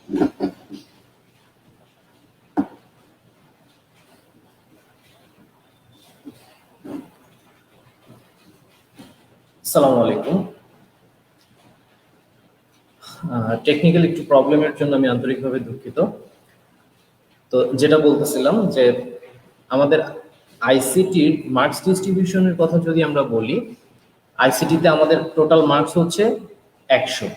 আসসালামু আলাইকুম। টেকনিক্যাল একটু প্রবলেমের জন্য আমি আন্তরিকভাবে দুঃখিত। তো যেটা বলতেছিলাম যে আমাদের আইসিটির মার্কস ডিস্ট্রিবিউশনের কথা যদি আমরা বলি, আইসিটিতে আমাদের টোটাল মার্কস হচ্ছে 100।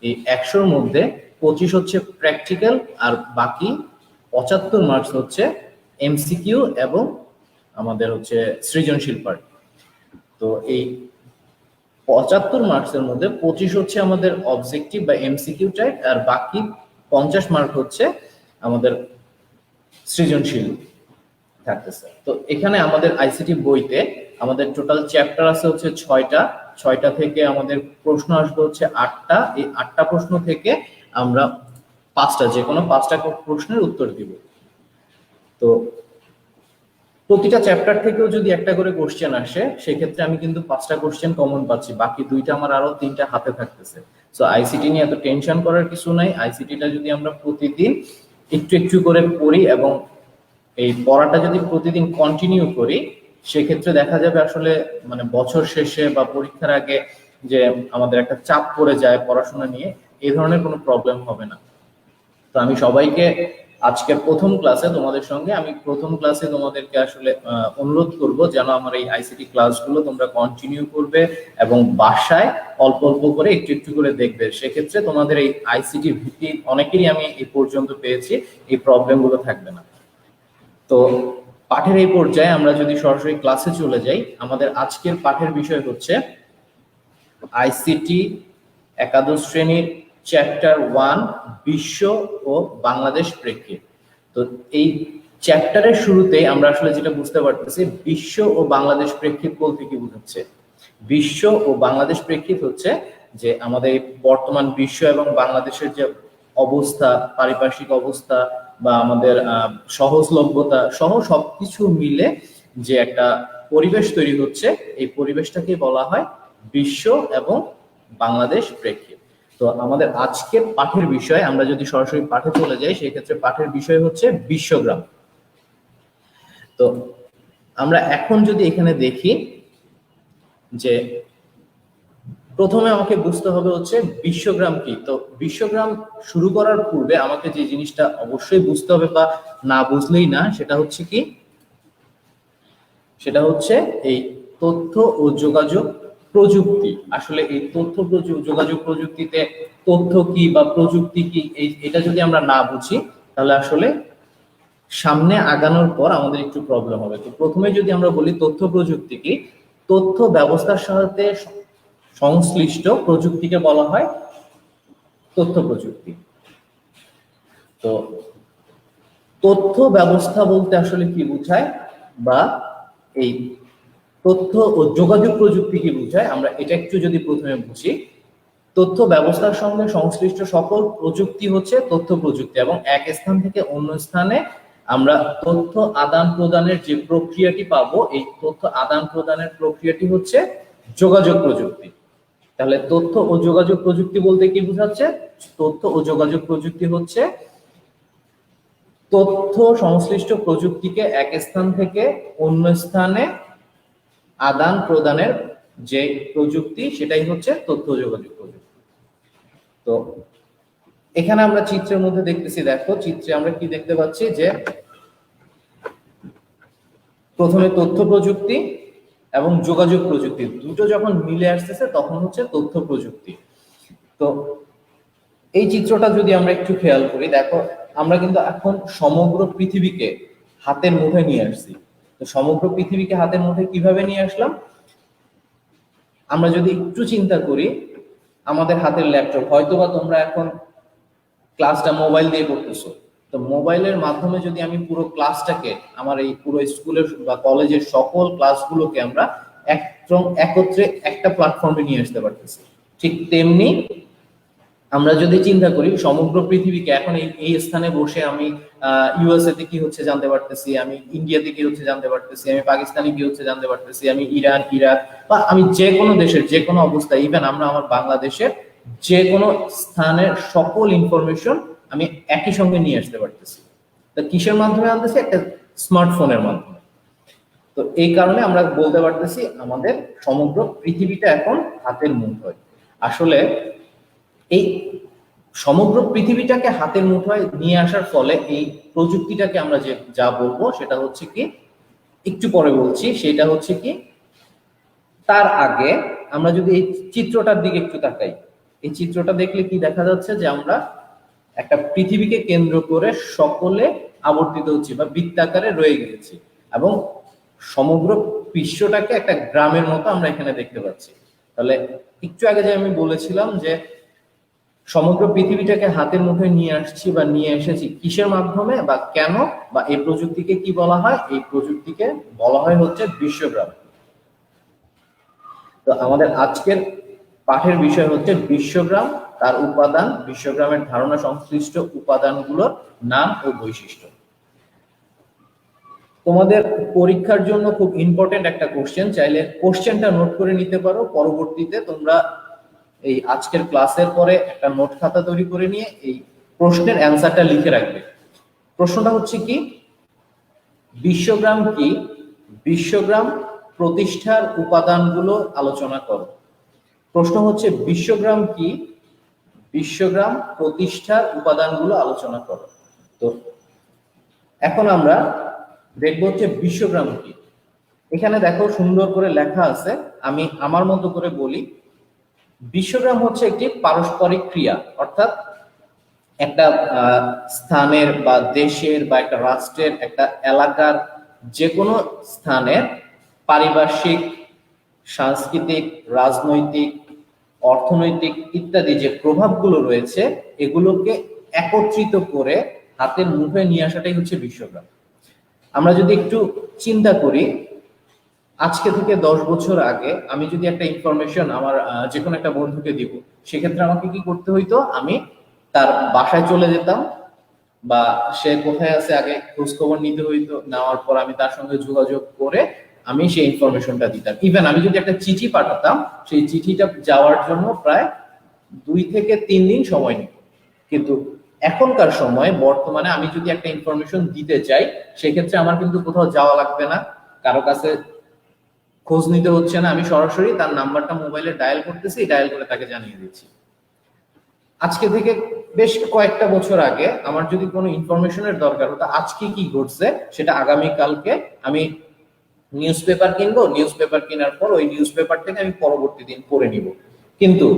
এই 100-র মধ্যে 25 হচ্ছে প্র্যাকটিক্যাল, আর বাকি 75 মার্কস হচ্ছে এমসিকিউ এবং আমাদের হচ্ছে সৃজনশীল পার্ট। তো এই 75 মার্কসের মধ্যে 25 হচ্ছে আমাদের অবজেক্টিভ বা এমসিকিউ টাইপ, আর বাকি 50 মার্ক হচ্ছে আমাদের সৃজনশীল থাকতেছে। তো এখানে আমাদের আইসিটি বইতে আমাদের টোটাল চ্যাপ্টার আছে হচ্ছে 6টা থেকে আমাদের প্রশ্ন আসবে হচ্ছে 8টা। এই 8টা প্রশ্ন থেকে আমরা 5টা, যে কোনো 5টা প্রশ্নের উত্তর দিব। তো প্রতিটা চ্যাপ্টার থেকেও যদি একটা করে কোশ্চেন আসে, সেক্ষেত্রে আমি কিন্তু 5টা কোশ্চেন কমন পাচ্ছি, বাকি 2টা আমার আরো 3টা হাতে থাকতেছে। সো আইসিটি নিয়ে এত টেনশন করার কিছু নাই। আইসিটিটা যদি আমরা প্রতিদিন একটু একটু করে পড়ি এবং এই পড়াটা যদি প্রতিদিন কন্টিনিউ করি, সেক্ষেত্রে দেখা যাবে আসলে মানে বছর শেষে বা পরীক্ষার আগে যে আমাদের একটা চাপ পড়ে যায় পড়াশোনা নিয়ে, এই ধরনের কোনো প্রবলেম হবে না। তো আমি সবাইকে আজকের প্রথম ক্লাসে তোমাদেরকে আসলে অনুরোধ করব যেন আমার এই আইসিটি ক্লাসগুলো তোমরা কন্টিনিউ করবে এবং বাসায় অল্প অল্প করে একটু একটু করে দেখবে। সেক্ষেত্রে তোমাদের এই আইসিটি ভীতি অনেকেরই আমি এই পর্যন্ত পেয়েছি, এই প্রবলেমগুলো থাকবে না। তো পাঠের এই পর্যায়ে আমরা যদি সরাসরি ক্লাসে চলে যাই, আমাদের আজকের পাঠের বিষয় হচ্ছে আইসিটি একাদশ শ্রেণীর চ্যাপ্টার 1 বিশ্ব ও বাংলাদেশ প্রেক্ষিত। তো এই চ্যাপ্টারের শুরুতে আমরা আসলে যেটা বুঝতে পারতেছি, বিশ্ব ও বাংলাদেশ প্রেক্ষিত বলতে কি বোঝাচ্ছে। বিশ্ব ও বাংলাদেশ প্রেক্ষিত হচ্ছে যে আমাদের বর্তমান বিশ্ব এবং বাংলাদেশের যে অবস্থা, পারিপার্শ্বিক অবস্থা বা আমাদের সহজলভ্যতা সহ সবকিছু মিলে যে একটা পরিবেশ তৈরি হচ্ছে, এই পরিবেশটাকে বলা হয় বিশ্ব এবং বাংলাদেশ প্রেক্ষিত। তো আমাদের আজকের পাঠের বিষয়, আমরা যদি সরাসরি পাঠে চলে যাই, সেই ক্ষেত্রে পাঠের বিষয় হচ্ছে বিশ্বগ্রাম। তো আমরা এখন যদি এখানে দেখি যে প্রথমে আমাকে বুঝতে হবে হচ্ছে বিশ্বগ্রাম কি। তো বিশ্বগ্রাম শুরু করার পূর্বে আমাকে যে জিনিসটা অবশ্যই বুঝতে হবে বা না বুঝলেই না, সেটা হচ্ছে কি, সেটা হচ্ছে এই তথ্য ও যোগাযোগ প্রযুক্তি। আসলে এই তথ্য যোগাযোগ প্রযুক্তিতে তথ্য কি বা প্রযুক্তি কি, এটা যদি আমরা না বুঝি তাহলে আসলে সামনে আগানোর পর আমাদের একটু প্রবলেম হবে। তো প্রথমে যদি আমরা বলি তথ্য প্রযুক্তি কি, তথ্য ব্যবস্থার সাথে সংশ্লিষ্ট প্রযুক্তিকে বলা হয় তথ্য প্রযুক্তি। তো তথ্য ব্যবস্থা বলতে আসলে কি বোঝায় বা এই তথ্য ও যোগাযোগ প্রযুক্তি কি বোঝায়, আমরা এটা একটু যদি প্রথমে বুঝি। তথ্য ব্যবস্থার সঙ্গে সংশ্লিষ্ট সকল প্রযুক্তি হচ্ছে তথ্য প্রযুক্তি, এবং এক স্থান থেকে অন্য স্থানে আমরা তথ্য আদান প্রদানের যে প্রক্রিয়াটি পাবো, এই তথ্য আদান প্রদানের প্রক্রিয়াটি হচ্ছে যোগাযোগ প্রযুক্তি। তাহলে তথ্য ও যোগাযোগ প্রযুক্তি বলতে কি বোঝাচ্ছে? তথ্য ও যোগাযোগ প্রযুক্তি হচ্ছে তথ্য সংশ্লিষ্ট প্রযুক্তিকে এক স্থান থেকে অন্য স্থানে আদান প্রদানের যে প্রযুক্তি, সেটাই হচ্ছে তথ্য যোগাযোগ প্রযুক্তি। তো এখানে আমরা চিত্রের মধ্যে দেখতেছি, দেখো চিত্রে আমরা কি দেখতে পাচ্ছি যে প্রথমে তথ্য প্রযুক্তি এবং যোগাযোগ প্রযুক্তি দুটো যখন মিলে আসতেছে তখন হচ্ছে তথ্য প্রযুক্তি। তো এই চিত্রটা যদি আমরা একটু খেয়াল করি, দেখো আমরা কিন্তু এখন সমগ্র পৃথিবীকে হাতের মুঠোয় নিয়ে আসছি। তো সমগ্র পৃথিবীকে হাতের মুঠোয় কিভাবে নিয়ে আসলাম? আমরা যদি একটু চিন্তা করি, আমাদের হাতের ল্যাপটপ, হয়তোবা তোমরা এখন ক্লাসটা মোবাইল দিয়ে করতেছো, তো মোবাইলের মাধ্যমে যদি আমি পুরো ক্লাসটাকে, আমার এই পুরো স্কুলের বা কলেজের সকল ক্লাসগুলোকে আমরা একত্রে একটা প্ল্যাটফর্মে নিয়ে আসতে পারতেছি, ঠিক তেমনি আমরা যদি চিন্তা করি সমগ্র পৃথিবীকে এখন এই স্থানে বসে আমি ইউএসএ তে কি হচ্ছে জানতে পারতেছি, আমি ইন্ডিয়াতে কি হচ্ছে জানতে পারতেছি, আমি পাকিস্তানে কি হচ্ছে জানতে পারতেছি, আমি ইরান, ইরাক বা আমি যে কোনো দেশের যে কোনো অবস্থা, ইভেন আমরা আমার বাংলাদেশের যে কোনো স্থানের সকল ইনফরমেশন আমি একই সঙ্গে নিয়ে আসতে পারতেছি। তো কিসের মাধ্যমে আনতেছি? একটা স্মার্টফোনের মাধ্যমে। তো এই কারণে আমরা বলতে পারতেছি আমাদের সমগ্র পৃথিবীটা এখন হাতের মুঠোয়। আসলে এই সমগ্র পৃথিবীটাকে হাতের মুঠোয় নিয়ে আসার ফলে এই প্রযুক্তিটাকে আমরা যে যা বলবো সেটা হচ্ছে কি, একটু পরে বলছি, সেটা হচ্ছে কি, তার আগে আমরা যদি এই চিত্রটার দিকে একটু তাকাই, এই চিত্রটা দেখলে কি দেখা যাচ্ছে যে আমরা একটা পৃথিবীকে কেন্দ্র করে সকলে আবর্তিত হচ্ছি বা বৃত্তাকারে রয়ে গেছি, এবং সমগ্র বিশ্বটাকে একটা গ্রামের মতো আমরা এখানে দেখতে পাচ্ছি। তাহলে একটু আগে যে আমি বলেছিলাম যে সমগ্র পৃথিবীটাকে হাতের মুঠোয় নিয়ে আসছি বা নিয়ে এসেছি কিসের মাধ্যমে বা কেন, বা এই প্রযুক্তিকে কি বলা হয়? এই প্রযুক্তিকে বলা হয় হচ্ছে বিশ্বগ্রাম। তো আমাদের আজকের পাঠের বিষয় হচ্ছে বিশ্বগ্রাম, তার উপাদান, বিশ্বগ্রামের ধারণা সংশ্লিষ্ট উপাদানগুলোর নাম ও বৈশিষ্ট্য। তোমাদের পরীক্ষার জন্য খুব ইম্পর্টেন্ট একটা কোশ্চেন, চাইলে কোশ্চেনটা নোট করে নিতে পারো, পরবর্তীতে তোমরা এই আজকের ক্লাসের পরে একটা নোট খাতা তৈরি করে নিয়ে এই প্রশ্নের অ্যান্সারটা লিখে রাখবে। প্রশ্নটা হচ্ছে কি, বিশ্বগ্রাম কি? বিশ্বগ্রাম প্রতিষ্ঠার উপাদানগুলো আলোচনা করো। প্রশ্ন হচ্ছে বিশ্বগ্রাম কি? বিশ্বগ্রাম প্রতিষ্ঠার উপাদানগুলো আলোচনা করো। তো এখন আমরা দেখবো হচ্ছে বিশ্বগ্রাম কি। এখানে দেখো সুন্দর করে লেখা আছে, আমি আমার মতো করে বলি। বিশ্বগ্রাম হচ্ছে একটি পারস্পরিক ক্রিয়া, অর্থাৎ একটা স্থানের বা দেশের বা একটা রাষ্ট্রের, একটা এলাকার যে কোনো স্থানের পারিপার্শ্বিক, সাংস্কৃতিক, রাজনৈতিক, অর্থনৈতিক ইত্যাদি যে প্রভাবগুলো রয়েছে এগুলোকে একত্রিত করে হাতের মুঠোয় নিয়ে আসাটাই হচ্ছে বিশ্বগ্রাম। আমরা যদি একটু চিন্তা করি, আজকে থেকে 10 বছর আগে আমি যদি একটা ইনফরমেশন আমার যে কোনো একটা বন্ধুকে দিব, সেক্ষেত্রে আমাকে কি করতে হইতো? আমি তার বাসায় চলে যেতাম, বা সে কোথায় আছে আগে খোঁজ খবর নিতে হইতো, নেওয়ার পর আমি তার সঙ্গে যোগাযোগ করে আমি সেই ইনফরমেশনটা দিতাম। ইভেন আমি যদি একটা চিঠি পাঠাতাম, সেই চিঠিটা যাওয়ার জন্য প্রায় 2 থেকে 3 দিন সময় নিত। কিন্তু এখনকার সময় বর্তমানে আমি যদি একটা ইনফরমেশন দিতে চাই, সেক্ষেত্রে আমার কিন্তু কোথাও যাওয়া লাগবে না, কারো কাছে খোঁজ নিতে হচ্ছে না, আমি সরাসরি তার নাম্বারটা মোবাইলে ডায়াল করতেছি, ডায়াল করে তাকে জানিয়ে দিচ্ছি। আজকে থেকে বেশ কয়েকটা বছর আগে আমার যদি কোনো ইনফরমেশনের দরকার হতো, আজকে কি ঘটছে সেটা আগামী কালকে আমি নিউজ পেপার কিনবো, নিউজ পেপার কেনার পর ওই নিউজ পেপার থেকে আমি পরবর্তী দিন পড়ে নিব। কিন্তু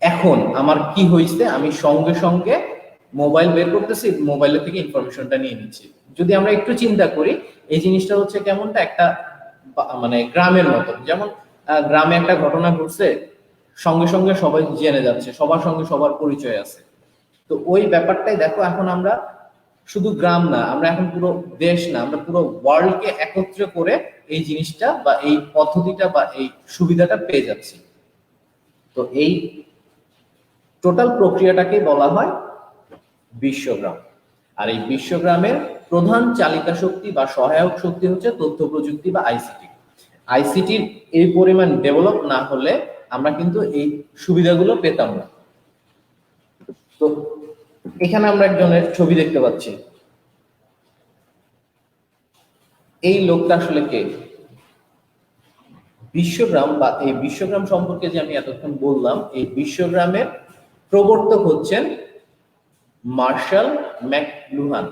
এখন আমার কি হয়েছে, আমি সঙ্গে সঙ্গে মোবাইল বের করতেছি, মোবাইলের থেকে ইনফরমেশনটা নিয়ে নিচ্ছি। যদি আমরা একটু চিন্তা করি, এই জিনিসটা হচ্ছে কেমনটা একটা মানে গ্রামের মতো। যেমন গ্রামে একটা ঘটনা ঘটছে, সঙ্গে সঙ্গে সবাই জেনে যাচ্ছে, সবার সঙ্গে সবার পরিচয় আছে। তো ওই ব্যাপারটাই দেখো, এখন আমরা শুধু গ্রাম না, আমরা এখন পুরো দেশ না, আমরা পুরো ওয়ার্ল্ডকে একত্র করে এই জিনিসটা বা এই পদ্ধতিটা বা এই সুবিধাটা পেয়ে যাচ্ছি। তো এই টোটাল প্রক্রিয়াটাকে বলা হয় বিশ্বগ্রাম। আর এই বিশ্বগ্রামের প্রধান চালিকা শক্তি বা সহায়ক শক্তি হচ্ছে তথ্য প্রযুক্তি বা আইসিটি। আইসিটির এই পরিমাণ ডেভেলপ না হলে আমরা কিন্তু এই সুবিধাগুলো পেতাম না। তো এখানে আমরা একজনের ছবি দেখতে পাচ্ছি, এই লোকটা আসলে কে? বিশ্বগ্রাম বা এই বিশ্বগ্রাম সম্পর্কে যে আমি এতক্ষণ বললাম, এই বিশ্বগ্রামের প্রবর্তক হচ্ছেন মার্শাল ম্যাকলুহান।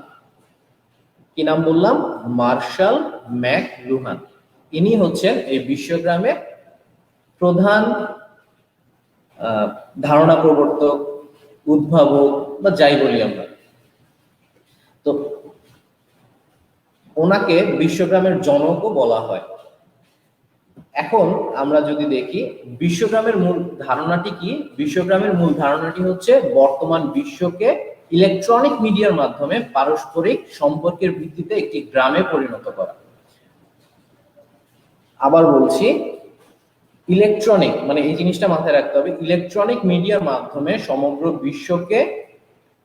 কি নাম বললাম? Marshall McLuhan. ইনি হচ্ছেন এই বিশ্বগ্রামের প্রধান ধারণা প্রবর্তক, উদ্ভাবক বা যাই বলি আমরা। তো ওনাকে বিশ্বগ্রামের জনকও বলা হয়। এখন আমরা যদি দেখি বিশ্বগ্রামের মূল ধারণাটি কি, বিশ্বগ্রামের মূল ধারণাটি হচ্ছে বর্তমান বিশ্বকে ইলেকট্রনিক মিডিয়ার মাধ্যমে পারস্পরিক সম্পর্কের ভিত্তিতে একটি গ্রামে পরিণত করা। আবার বলছি, ইলেকট্রনিক মানে এই জিনিসটা মাথায় রাখতে হবে, ইলেকট্রনিক মিডিয়ার মাধ্যমে সমগ্র বিশ্বকে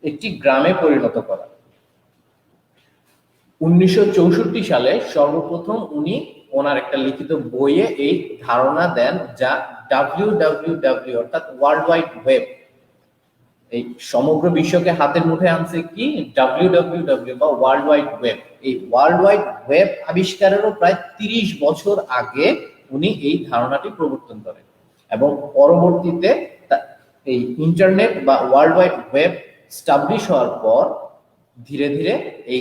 একটি গ্রামে পরিণত করা। 1964 সালে সর্বপ্রথম উনি ওনার একটা লিখিত বইয়ে এই ধারণা দেন, যা WWW অর্থাৎ ওয়ার্ল্ড ওয়াইড ওয়েব এই সমগ্র বিশ্বকে হাতের মুঠে আনছে কি WWW বা ওয়ার্ল্ড ওয়াইড ওয়েব। এই ওয়ার্ল্ড ওয়াইড ওয়েব আবিষ্কারেরও প্রায় 30 বছর আগে উনি এই ধারণাটি প্রবর্তন করেন এবং পরবর্তীতে এই ইন্টারনেট বা ওয়ার্ল্ড ওয়াইড ওয়েব স্টাবলিশ হওয়ার পর ধীরে ধীরে এই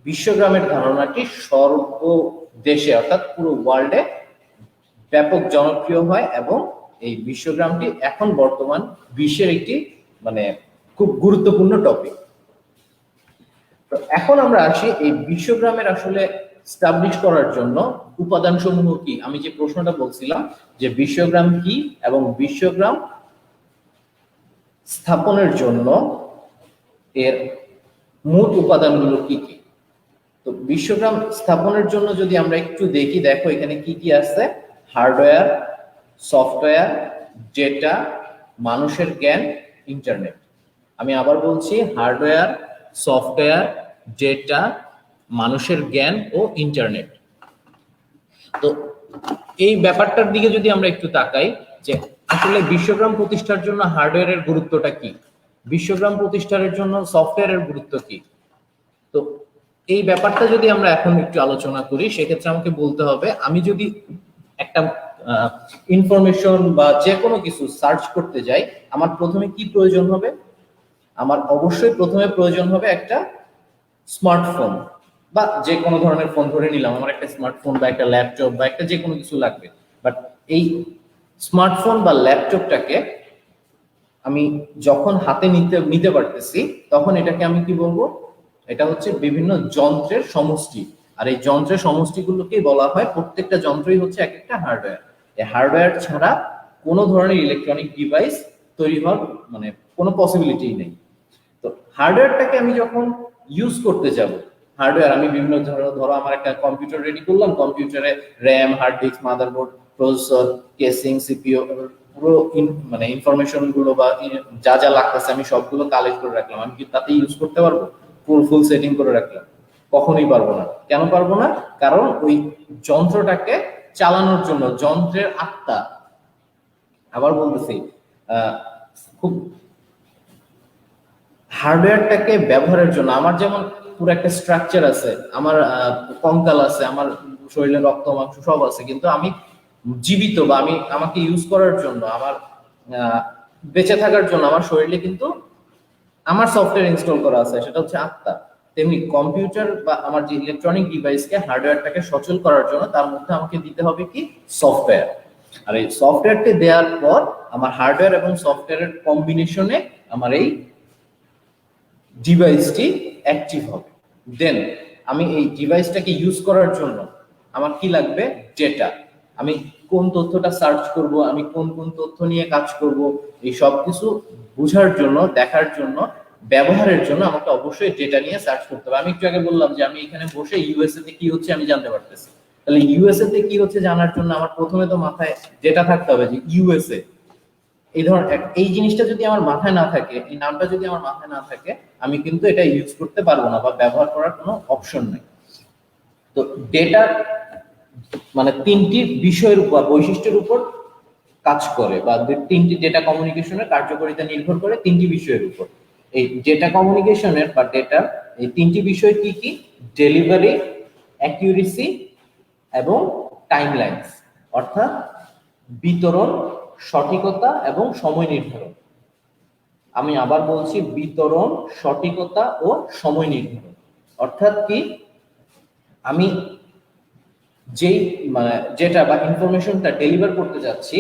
বিশ্বগ্রামের ধারণাটি সর্বদেশে অর্থাৎ পুরো ওয়ার্ল্ডে ব্যাপক জনপ্রিয় হয় এবং এই বিশ্বগ্রামটি এখন বর্তমান বিশ্বের একটি মানে খুব গুরুত্বপূর্ণ টপিক। তো এখন আমরা আসি এই বিশ্বগ্রামের আসলে স্টাবলিশ করার জন্য উপাদান সমূহ কি। আমি যে প্রশ্নটা বলছিলাম যে বিশ্বগ্রাম কি এবং বিশ্বগ্রাম স্থাপনের জন্য এর মূল উপাদানগুলো কি কি। তো বিশ্বগ্রাম স্থাপনের জন্য যদি আমরা একটু দেখি, দেখো এখানে কি কি আছে, হার্ডওয়্যার, সফটওয়্যার, ডেটা, মানুষের জ্ঞান, ইন্টারনেট। আমি আবার বলছি, হার্ডওয়্যার, সফটওয়্যার, ডেটা, মানুষের জ্ঞান ও ইন্টারনেট। তো এই ব্যাপারটার দিকে যদি আমরা একটু তাকাই যে আসলে বিশ্বগ্রাম প্রতিষ্ঠার জন্য হার্ডওয়্যারের গুরুত্বটা কি, বিশ্বগ্রাম প্রতিষ্ঠার জন্য সফটওয়্যারের গুরুত্ব কি। তো এই ব্যাপারটা যদি আমরা এখন একটু আলোচনা করি, সেক্ষেত্রে আমাকে বলতে হবে আমি যদি একটা ইনফরমেশন বা যে কোনো কিছু সার্চ করতে যাই, আমার প্রথমে কি প্রয়োজন হবে, আমার অবশ্যই প্রথমে প্রয়োজন হবে একটা স্মার্টফোন বা যে কোনো ধরনের ফোন ধরে নিলাম, আমার একটা স্মার্টফোন বা একটা ল্যাপটপ বা একটা যে কোনো কিছু লাগবে। বাট এই স্মার্টফোন বা ল্যাপটপটাকে আমি যখন হাতে নিতে পারতেছি, তখন এটাকে আমি কি বলবো, এটা হচ্ছে বিভিন্ন যন্ত্রের সমষ্টি। আর এই যন্ত্রের সমষ্টিগুলোকেই বলা হয়, প্রত্যেকটা যন্ত্রই হচ্ছে এক একটা হার্ডওয়্যার। এই হার্ডওয়্যার ছাড়া কোনো ধরনের ইলেকট্রনিক ডিভাইস তৈরি হওয়ার মানে কোনো পসিবিলিটি নেই। তো হার্ডওয়্যারটাকে আমি যখন ইউজ করতে যাব, হার্ডওয়্যার আমি বিভিন্ন ধরো আমার একটা কম্পিউটার রেডি করলাম, কম্পিউটারে RAM, hard disk, motherboard, processor, casing, CPU, পুরো মানে ইনফরমেশন গুলো বা যা যা লাগতেছে আমি সবগুলো কালেক্ট করে রাখলাম। আমি কি তাতে ইউজ করতে পারবো? ফুল সেটিং করে রাখলাম? কখনোই পারবো না। কেন পারবো না? কারণ ওই যন্ত্রটাকে চালানোর জন্য যন্ত্রের আত্মা, আবার বলতেছি, খুব হার্ডওয়্যারটাকে ব্যবহারের জন্য আমার যেমন পুরো একটা স্ট্রাকচার আছে, আমার কঙ্কাল আছে, আমার শরীরে রক্ত মাংস সব আছে, কিন্তু আমি জীবিত বা আমাকে ইউজ করার জন্য, আমার বেঁচে থাকার জন্য আমার শরীরে কিন্তু আমার সফটওয়্যার ইনস্টল করা আছে, সেটা হচ্ছে আত্মা। তেমনি কম্পিউটার বা আমার যে ইলেকট্রনিক ডিভাইসকে, হার্ডওয়্যারটাকে সচল করার জন্য তার মধ্যে আমাকে দিতে হবে কি সফটওয়্যার। আর এই সফটওয়্যারটি দেওয়ার পর আমার হার্ডওয়্যার এবং সফটওয়্যারের কম্বিনেশনে আমার এই ডিভাইসটি অ্যাক্টিভ হবে। দেন আমি এই ডিভাইসটাকে ইউজ করার জন্য আমার কি লাগবে? ডেটা। আমি কোন তথ্যটা সার্চ করব, আমি কোন কোন তথ্য নিয়ে কাজ করব, এই সব কিছু বোঝার জন্য, দেখার জন্য, ব্যবহারের জন্য আমাকে অবশ্যই ডেটা নিয়ে সার্চ করতে হবে। আমি একটু আগে বললাম যে আমি এখানে বসে ইউএসএ তে কি হচ্ছে আমি জানতে পারতেছি, তাহলে ইউএসএ তে কি হচ্ছে জানার জন্য আমার প্রথমে তো মাথায় ডেটা থাকতে হবে যে ইউএসএ এই ধরনের এই জিনিসটা যদি আমার মাথায় না থাকে, এই নামটা যদি আমার মাথায় না থাকে, আমি কিন্তু এটা ইউজ করতে পারবো না বা ব্যবহার করার কোনো অপশন নেই। তো ডেটা মানে তিনটি বিষয়ের বা বৈশিষ্ট্যের উপর কাজ করে, বা তিনটি ডেটা কমিউনিকেশনের কার্যকারিতা নির্ভর করে তিনটি বিষয়ের উপর। এই ডেটা কমিউনিকেশনের বা ডেটার এই তিনটি বিষয় কি কি? ডেলিভারি, অ্যাকিউরেসি এবং টাইমলাইন্স, অর্থাৎ বিতরণ, সঠিকতা এবং সময় নির্ধারণ। আমি আবার বলছি, বিতরণ, সঠিকতা ও সময় নির্ধারণ। অর্থাৎ কি, আমি যেই মানে যেটা বা ইনফরমেশনটা ডেলিভার করতে যাচ্ছি,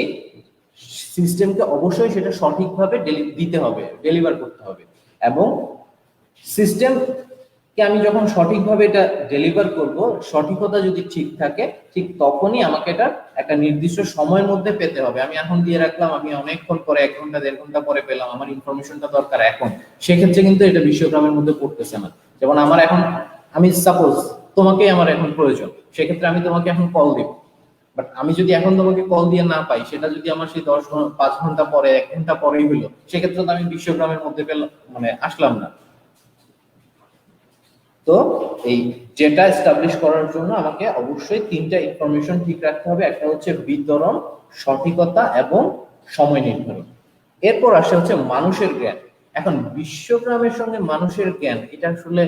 সিস্টেমকে অবশ্যই সেটা সঠিকভাবে দিতে হবে, ডেলিভার করতে হবে। এবং সিস্টেমকে আমি যখন সঠিকভাবে এটা ডেলিভার করব, সঠিকতা যদি ঠিক থাকে, ঠিক তখনই আমাকে এটা একটা নির্দিষ্ট সময়ের মধ্যে পেতে হবে। আমি এখন দিয়ে রাখলাম, আমি অনেকক্ষণ পরে, 1 ঘন্টা 1.5 ঘন্টা পরে পেলাম, আমার ইনফরমেশনটা দরকার এখন, সেক্ষেত্রে কিন্তু এটা বিশ্বগ্রামের মধ্যে পড়তেছে না। যেমন আমার এখন, আমি সাপোজ তোমাকেই আমার এখন প্রয়োজন, সেক্ষেত্রে আমি তোমাকে এখন কল দিব। বাট আমি যদি এখন তোমাকে কল দিয়ে না পাই, সেটা যদি আমার সেই 5 ঘন্টা পরে, 1 ঘন্টা পরেই হইলো, সেক্ষেত্রে তো আমি বিশ্বগ্রামের মধ্যে মানে আসলাম না। তো এই ডেটা এস্টাবলিশ করার জন্য আমাকে অবশ্যই 3টা ইনফরমেশন ঠিক রাখতে হবে। একটা হচ্ছে বিতরণ, সঠিকতা এবং সময় নির্ধারণ। এরপর আসে হচ্ছে মানুষের জ্ঞান। এখন বিশ্বগ্রামের সঙ্গে মানুষের জ্ঞান এটা আসলে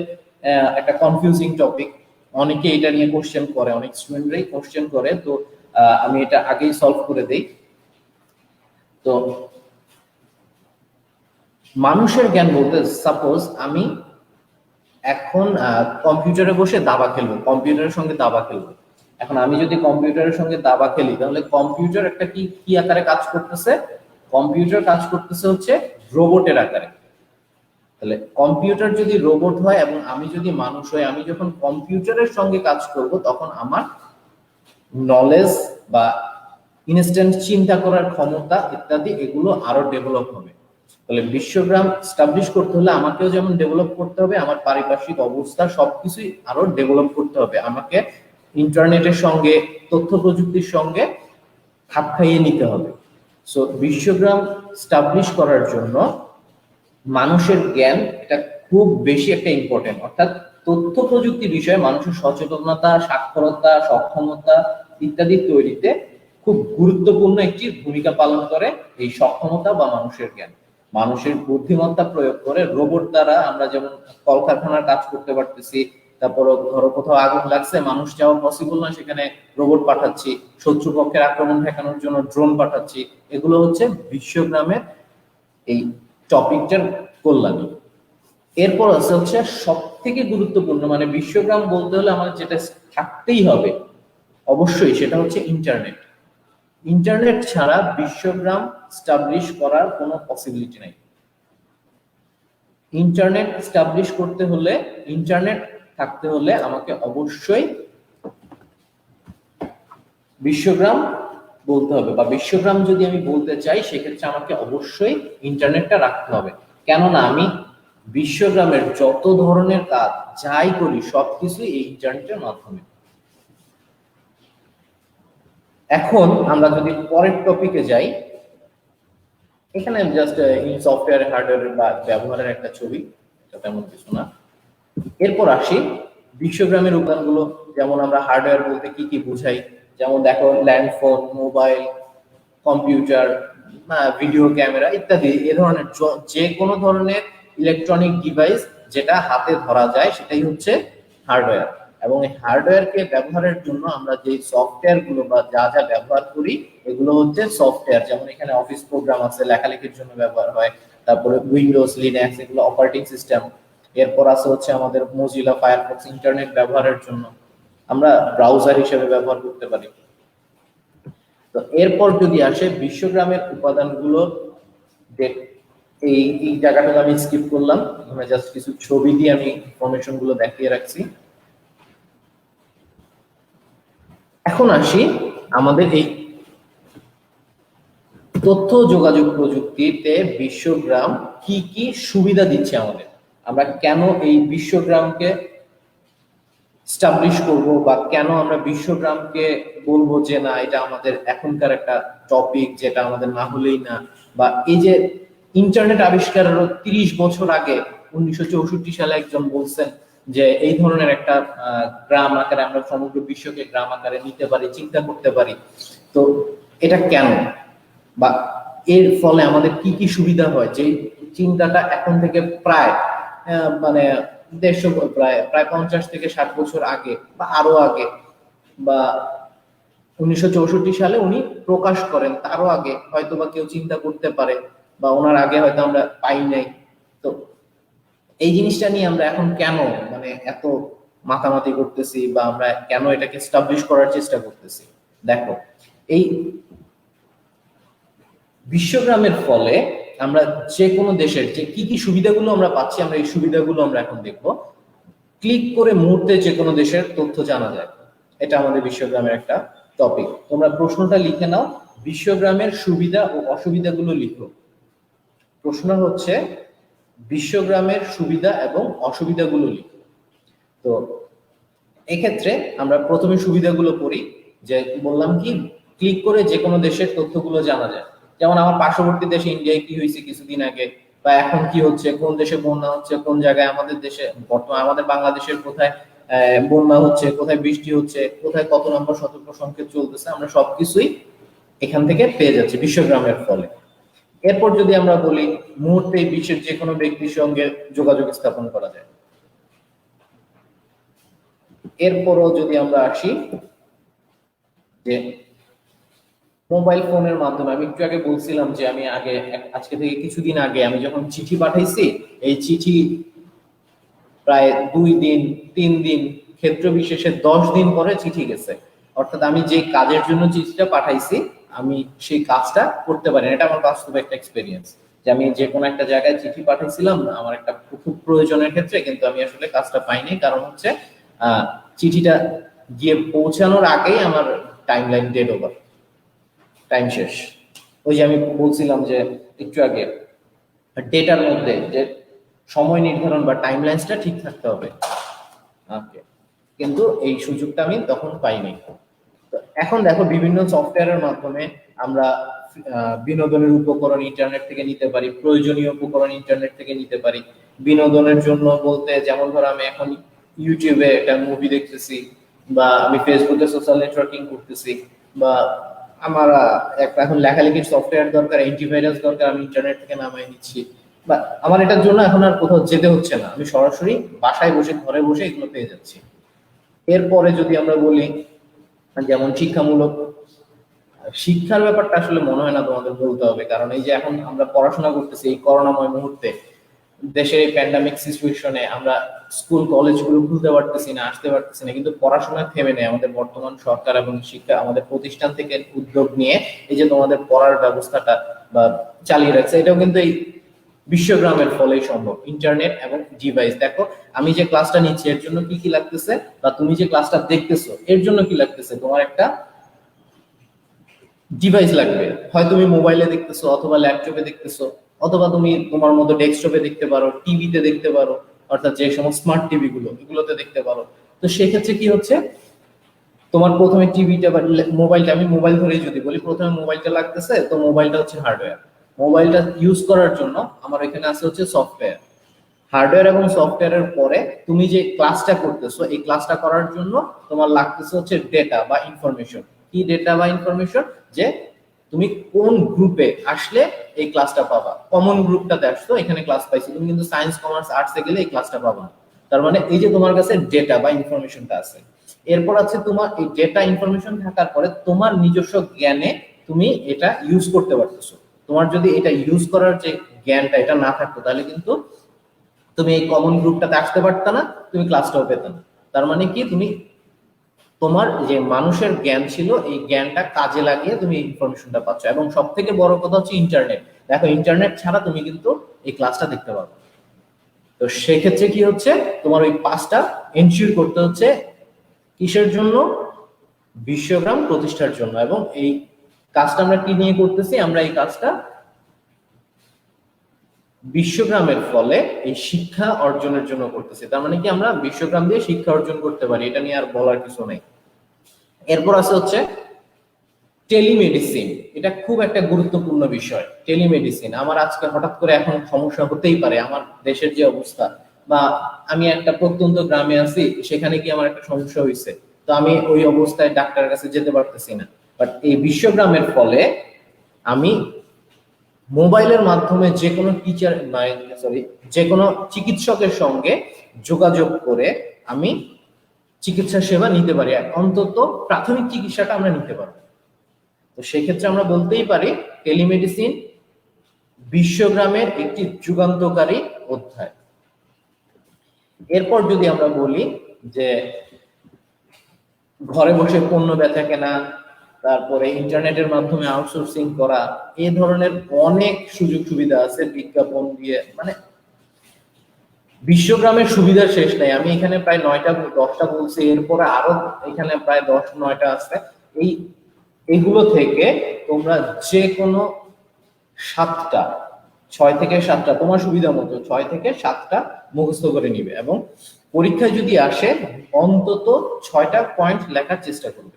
একটা কনফিউজিং টপিক। অনেকে এটা নিয়ে কোশ্চেন করে, অনেক স্টুডেন্টরাই কোশ্চেন করে। তো আমি এটা আগেই সলভ করে দেই। তো মানুষের জ্ঞান বলতে সাপোজ আমি এখন কম্পিউটারে বসে দাবা খেলবো, কম্পিউটারের সঙ্গে দাবা খেলবো। এখন আমি যদি কম্পিউটারের সঙ্গে দাবা খেলি, তাহলে কম্পিউটার একটা কি কি আকারে কাজ করতেছে? কম্পিউটার কাজ করতেছে হচ্ছে রোবটের আকারে। তাহলে কম্পিউটার যদি রোবট হয় এবং আমি যদি মানুষ হই, আমি যখন কম্পিউটারের সঙ্গে কাজ করব তখন আমার নলেজ বা ইনস্ট্যান্ট চিন্তা করার ক্ষমতা ইত্যাদি এগুলো আরো ডেভেলপ হবে। তাহলে বিশ্বগ্রাম স্টাবলিশ করতে হলে আমাকেও যেমন ডেভেলপ করতে হবে, আমার পারিপার্শ্বিক অবস্থা সবকিছুই আরো ডেভেলপ করতে হবে। আমাকে ইন্টারনেটের সঙ্গে, তথ্য প্রযুক্তির সঙ্গে খাপ খাইয়ে নিতে হবে। সো বিশ্বগ্রাম স্টাবলিশ করার জন্য মানুষের জ্ঞান এটা খুব বেশি একটা ইম্পর্টেন্ট। অর্থাৎ তথ্য প্রযুক্তি বিষয়ে মানুষের সচেতনতা, সাক্ষরতা, সক্ষমতা ইত্যাদি তৈরিতে খুব গুরুত্বপূর্ণ একটি ভূমিকা পালন করে এই সক্ষমতা বা মানুষের জ্ঞান। মানুষের বুদ্ধিমত্তা প্রয়োগ করে রোবট দ্বারা আমরা যেমন কলকারখানার কাজ করতে পারতেছি, তারপর ধরো কোথাও আগুন লাগছে, মানুষ যাওয়া পসিবল না, সেখানে রোবট পাঠাচ্ছি, শত্রুপক্ষের আক্রমণ ঠেকানোর জন্য ড্রোন পাঠাচ্ছি। এগুলো হচ্ছে বিশ্বগ্রামের এই টপিকটার কল্যাণী। এরপর আছে হচ্ছে সব থেকে গুরুত্বপূর্ণ, মানে বিশ্বগ্রাম বলতে হলে আমাদের যেটা থাকতেই হবে অবশ্যই, সেটা হচ্ছে ইন্টারনেট। ইন্টারনেট ছাড়া বিশ্বগ্রাম স্টাবলিশ করার কোনো পসিবিলিটি নাই। ইন্টারনেট স্টাবলিশ করতে হলে, ইন্টারনেট থাকতে হলে আমাকে অবশ্যই বিশ্বগ্রাম বলতে হবে, বা বিশ্বগ্রাম যদি আমি বলতে চাই সেক্ষেত্রে আমাকে অবশ্যই ইন্টারনেটটা রাখতে হবে। কেননা আমি বিশ্বগ্রামের যত ধরনের কাজ যাই করি সবকিছুই এই ইন্টারনেটের মাধ্যমে। এখন আমরা যদি পরের টপিকে যাই, এখানে জাস্ট সফটওয়্যার হার্ডওয়্যার বা ব্যবহারের একটা ছবি, তেমন কিছু না। এরপর আসি বিশ্বগ্রামের উপাদানগুলো। যেমন আমরা হার্ডওয়্যার বলতে কি কি বুঝাই, যেমন দেখো landphone, mobile, computer, video camera ইত্যাদি। এ ধরনের যে কোনো ধরনের ইলেকট্রনিক ডিভাইস যেটা হাতে ধরা যায় সেটাই হচ্ছে হার্ডওয়্যার। এবং এই হার্ডওয়্যারকে ব্যবহারের জন্য আমরা যে সফটওয়্যার গুলো বা যা যা ব্যবহার করি এগুলো হচ্ছে সফটওয়্যার। যেমন এখানে অফিস প্রোগ্রাম আছে, লেখালেখির জন্য ব্যবহার হয়। তারপরে উইন্ডোজ, লিনাক্স এগুলো অপারেটিং সিস্টেম। এরপর আছে হচ্ছে আমাদের মোজিলা ফায়ারফক্স, ইন্টারনেট ব্যবহারের জন্য আমরা ব্রাউজার হিসেবে ব্যবহার করতে পারি। তো এরপর যদি আসে বিশ্বগ্রামের উপাদানগুলো, এই জায়গাটা আমি স্কিপ করলাম, মানে জাস্ট কিছু ছবি দিয়ে আমি ইনফরমেশন গুলো দেখিয়ে রাখছি। এখন আসি আমাদের এই তথ্য যোগাযোগ প্রযুক্তিতে বিশ্বগ্রাম কি কি সুবিধা দিচ্ছে আমাদের, আমরা কেন এই বিশ্বগ্রামকে স্টাবলিশ করব, বা কেন আমরা বিশ্বগ্রামকে বলবো যে না এটা আমাদের এখনকার একটা টপিক যেটা আমাদের না হলেই না। বা এই যে ইন্টারনেট আবিষ্কারের 30 বছর আগে 1964 সালে একজন বলছেন যে এই ধরনের একটা গ্রাম আকারে আমরা সমগ্র বিশ্বকে গ্রাম আকারে নিতে পারি, চিন্তা করতে পারি। তো এটা কেন, বা এর ফলে আমাদের কি কি সুবিধা হয়, যে চিন্তাটা এখন থেকে প্রায় মানে 150 প্রায় 50 থেকে 60 বছর আগে বা আরো আগে, বা 1964 সালে উনি প্রকাশ করেন, তারও আগে হয়তো বা কেউ চিন্তা করতে পারে, বা ওনার আগে হয়তো আমরা পাই নাই। তো এই জিনিসটা নিয়ে আমরা এখন কেন মানে এত মাতামাতি করতেছি, বা আমরা কেন এটাকে স্টাবলিশ করার চেষ্টা করতেছি? দেখো, এই বিশ্বগ্রামের ফলে আমরা যে কোনো দেশের যে কি কি সুবিধাগুলো আমরা পাচ্ছি, আমরা এই সুবিধাগুলো আমরা এখন দেখব। ক্লিক করে মুহূর্তে যে কোনো দেশের তথ্য জানা যায়, এটা আমাদের বিশ্বগ্রামের একটা টপিক। তোমরা প্রশ্নটা লিখে নাও, বিশ্বগ্রামের সুবিধা ও অসুবিধাগুলো লিখো। প্রশ্ন হচ্ছে বিশ্বগ্রামের সুবিধা এবং অসুবিধাগুলো লিখো। তো এক্ষেত্রে আমরা প্রথমে সুবিধাগুলো পড়ি। যে বললাম কি, ক্লিক করে যে কোনো দেশের তথ্যগুলো জানা যায়। যেমন আমার পার্শ্ববর্তী দেশে ইন্ডিয়ায় কি হয়েছে কিছুদিন আগে, বা এখন কি হচ্ছে, কোন দেশে বন্যা হচ্ছে, কোন জায়গায় আমাদের দেশে বর্তমানে আমাদের বাংলাদেশের কোথায় বন্যা হচ্ছে, কোথায় বৃষ্টি হচ্ছে, কোথায় কত নম্বর সতর্ক সংকেত চলতেছে, আমরা সবকিছুই এখান থেকে পেয়ে যাচ্ছি বিশ্বগ্রামের ফলে। এরপর যদি আমরা বলি মুহূর্তে বিশ্বের যে কোনো ব্যক্তির সঙ্গে যোগাযোগ স্থাপন করা যায়। এরপরও যদি আমরা আসি যে মোবাইল ফোনের মাধ্যমে, আমি একটু আগে বলছিলাম যে আমি আজকে থেকে কিছুদিন আগে আমি যখন চিঠি পাঠাইছি, এই চিঠি প্রায় 2 দিন 3 দিন, ক্ষেত্র বিশেষে 10 দিন পরে চিঠি গেছে। অর্থাৎ আমি যে কাজের জন্য চিঠিটা পাঠাইছি আমি সেই কাজটা করতে পারি না। এটা আমার বাস্তব একটা এক্সপেরিয়েন্স যে আমি যে কোনো একটা জায়গায় চিঠি পাঠাইছিলাম আমার একটা খুব প্রয়োজনের ক্ষেত্রে, কিন্তু আমি আসলে কাজটা পাইনি। কারণ হচ্ছে চিঠিটা গিয়ে পৌঁছানোর আগেই আমার টাইমলাইন ডেড ওভার, টাইম শেষ। ওই যে আমি বলছিলাম যে একটু আগে ডেটার মধ্যে যে সময় নির্ধারণ বা টাইমলাইনসটা ঠিক থাকতে হবে। ওকে, কিন্তু এই সুযোগটা আমি তখন পাইনি। এখন দেখো বিভিন্ন সফটওয়্যারের মাধ্যমে আমরা বিনোদনের উপকরণ ইন্টারনেট থেকে নিতে পারি, প্রয়োজনীয় উপকরণ ইন্টারনেট থেকে নিতে পারি। বিনোদনের জন্য বলতে যেমন ধরো আমি এখন ইউটিউবে একটা মুভি দেখতেছি, বা আমি ফেসবুকে সোশ্যাল নেটওয়ার্কিং করতেছি, বা আমার একটা এখন লেখালেখির সফটওয়্যার দরকার, অ্যান্টিভাইরাস দরকার, আমি ইন্টারনেট থেকে নামাই নিচ্ছি। বা আমার এটার জন্য এখন আর কোথাও যেতে হচ্ছে না, আমি সরাসরি বাসায় বসে ঘরে বসে এগুলো পেয়ে যাচ্ছি। এরপরে যদি আমরা বলি যেমন শিক্ষামূলক, শিক্ষার ব্যাপারটা আসলে মনে হয় না তোমাদের বলতে হবে, কারণ এই যে এখন আমরা পড়াশোনা করতেছি এই করোনাময় মুহূর্তে, দেশের এই প্যান্ডামিক সিচুয়েশনে আমরা স্কুল কলেজগুলো খুলতে পারতেছি না, আসতে পারতেছি না, কিন্তু পড়াশোনা থেমে নেই। আমাদের বর্তমান সরকার এবং শিক্ষা আমাদের প্রতিষ্ঠান থেকে উদ্যোগ নিয়ে এই যে তোমাদের পড়ার ব্যবস্থাটা বা চালিয়ে রাখছে, এটাও কিন্তু এই বিশ্বগ্রামের ফলেই সম্ভব। ইন্টারনেট এবং ডিভাইস, দেখো আমি যে ক্লাসটা নিচ্ছি এর জন্য কি কি লাগতেছে, বা তুমি যে ক্লাসটা দেখতেছো এর জন্য কি লাগতেছে, তোমার একটা ডিভাইস লাগবে। হয় তুমি মোবাইলে দেখতেছো, অথবা ল্যাপটপে দেখতেছো, অথবা তুমি তোমার মতো ডেস্কটপে দেখতে পারো, টিভিতে দেখতে পারো, অর্থাৎ যে সমস্ত স্মার্ট টিভি গুলো এগুলোতে দেখতে পারো। তো সেক্ষেত্রে কি হচ্ছে, তোমার প্রথমে টিভিটা বা মোবাইলটা, আমি মোবাইল ধরেই যদি বলি, প্রথমে মোবাইলটা লাগতেছে, তো মোবাইলটা হচ্ছে হার্ডওয়্যার। মোবাইলটা ইউজ করার জন্য আমার এখানে আছে হচ্ছে সফটওয়্যার। হার্ডওয়্যার এবং সফটওয়্যারের পরে তুমি যে ক্লাসটা করতেছো এই ক্লাসটা করার জন্য তোমার লাগতেছে হচ্ছে ডেটা বা ইনফরমেশন। কি ডেটা বা ইনফরমেশন? যে তুমি কোন গ্রুপে আসলে এই ক্লাসটা পাবা। কমন গ্রুপটাতে আসছো, এখানে ক্লাস পাইছো, তুমি কিন্তু সায়েন্স কমার্স আর্টসে গেলে এই ক্লাসটা পাবা না। তার মানে এই যে তোমার কাছে ডেটা বা ইনফরমেশনটা আছে। এরপর আছে তোমার এই ডেটা ইনফরমেশন থাকার পরে তোমার নিজস্ব জ্ঞানে তুমি এটা ইউজ করতে পারতেছো। তোমার যদি এটা ইউজ করার যে জ্ঞানটা এটা না থাকতো তাহলে কিন্তু তুমি এই কমন গ্রুপটাতে আসতে পারত না, তুমি ক্লাসটাও পেতে না। তার মানে কি, তুমি তোমার যে মানুষের জ্ঞান ছিল এই জ্ঞানটা কাজে লাগিয়ে তুমি ইনফরমেশনটা পাচ্ছ। এবং সব থেকে বড় কথা হচ্ছে ইন্টারনেট। দেখো ইন্টারনেট ছাড়া তুমি কিন্তু এই ক্লাসটা দেখতে পারবে। তো সেক্ষেত্রে কি হচ্ছে, তোমার ওই পাঁচটা এনশিওর করতে হচ্ছে কিসের জন্য? বিশ্বগ্রাম প্রতিষ্ঠার জন্য। এবং এই কাজটা আমরা কি নিয়ে করতেছি? আমরা এই কাজটা বিশ্বগ্রামের ফলে এই শিক্ষা অর্জনের জন্য করতেছি। তার মানে কি, আমরা বিশ্বগ্রাম দিয়ে শিক্ষা অর্জন করতে পারি, এটা নিয়ে আর বলার কিছু নেই। এরপর আছে হচ্ছে টেলিমেডিসিন। এটা খুব একটা গুরুত্বপূর্ণ বিষয়। টেলিমেডিসিন আমার আজকে হঠাৎ করে এখন সমস্যা হতেই পারে, আমার দেশের যে অবস্থা, বা আমি একটা প্রত্যন্ত গ্রামে আছি, সেখানে কি আমার একটা সমস্যা হয়েছে, তো আমি ওই অবস্থায় ডাক্তারের কাছে যেতে পারতেছি না। বাট এই বিশ্বগ্রামের ফলে আমি মোবাইলের মাধ্যমে যে কোনো টিচার যে কোনো চিকিৎসকের সঙ্গে যোগাযোগ করে আমি চিকিৎসা সেবা নিতে পারি, অন্তত প্রাথমিক চিকিৎসাটা আমরা নিতে পারবো। তো সেক্ষেত্রে আমরা বলতেই পারি টেলিমেডিসিন বিশ্বগ্রামের একটি যুগান্তকারী অধ্যায়। এরপর যদি আমরা বলি যে ঘরে বসে পণ্য বেচা কেনা, তারপরে ইন্টারনেটের মাধ্যমে আউটসোর্সিং করা, এই ধরনের অনেক সুযোগ সুবিধা আছে বিজ্ঞাপন দিয়ে। মানে বিশ্বগ্রামের সুবিধার শেষ নাই। আমি এখানে প্রায় 9টা 10টা বলছি, এরপরে আরো এখানে প্রায় 10-9টা আছে। এইগুলো থেকে তোমরা যে কোনো 7টা, 6 থেকে 7টা তোমার সুবিধা মতো 6 থেকে 7টা মুখস্থ করে নিবে, এবং পরীক্ষায় যদি আসে অন্তত 6টা পয়েন্ট লেখার চেষ্টা করবে।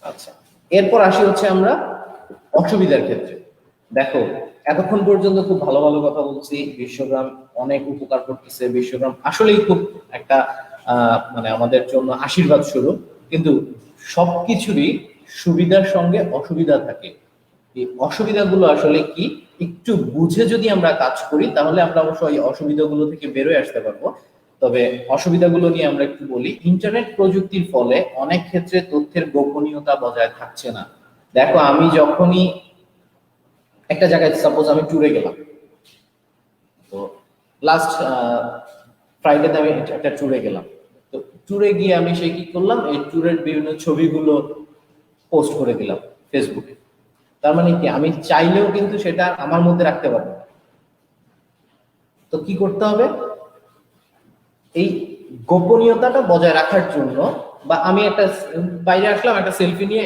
আচ্ছা, এরপর আসি হচ্ছে আমরা অসুবিধার ক্ষেত্রে। দেখো এতক্ষণ পর্যন্ত খুব ভালো ভালো কথা বলছি, বিশ্বগ্রাম অনেক উপকার করতেছে, বিশ্বগ্রাম আসলেই খুব একটা মানে আমাদের জন্য আশীর্বাদ স্বরূপ। কিন্তু সবকিছুরই সুবিধার সঙ্গে অসুবিধা থাকে। এই অসুবিধাগুলো আসলে কি একটু বুঝে যদি আমরা কাজ করি তাহলে আমরা অবশ্যই এই অসুবিধাগুলো থেকে বেরোয় আসতে পারবো। তবে অসুবিধাগুলো নিয়ে আমরা একটু বলি। ইন্টারনেট প্রযুক্তির ফলে অনেক ক্ষেত্রে তথ্যের গোপনীয়তা বজায় থাকছে না। দেখো, আমি যখনই একটা জায়গায়, সাপোজ আমি ট্যুরে গেলাম, তো লাস্ট ফ্রাইডেতে আমি একটা ট্যুরে গেলাম। তো ট্যুরে গিয়ে আমি সেই কি করলাম, এই ট্যুরের বিভিন্ন ছবিগুলো পোস্ট করে দিলাম ফেসবুকে। তার মানে কি, আমি চাইলেও কিন্তু সেটা আমার মধ্যে রাখতে পারবো না। তো কি করতে হবে, এই গোপনীয়তাটা বজায় রাখার জন্য, বা আমি একটা বাইরে আসলাম, একটা সেলফি নিয়ে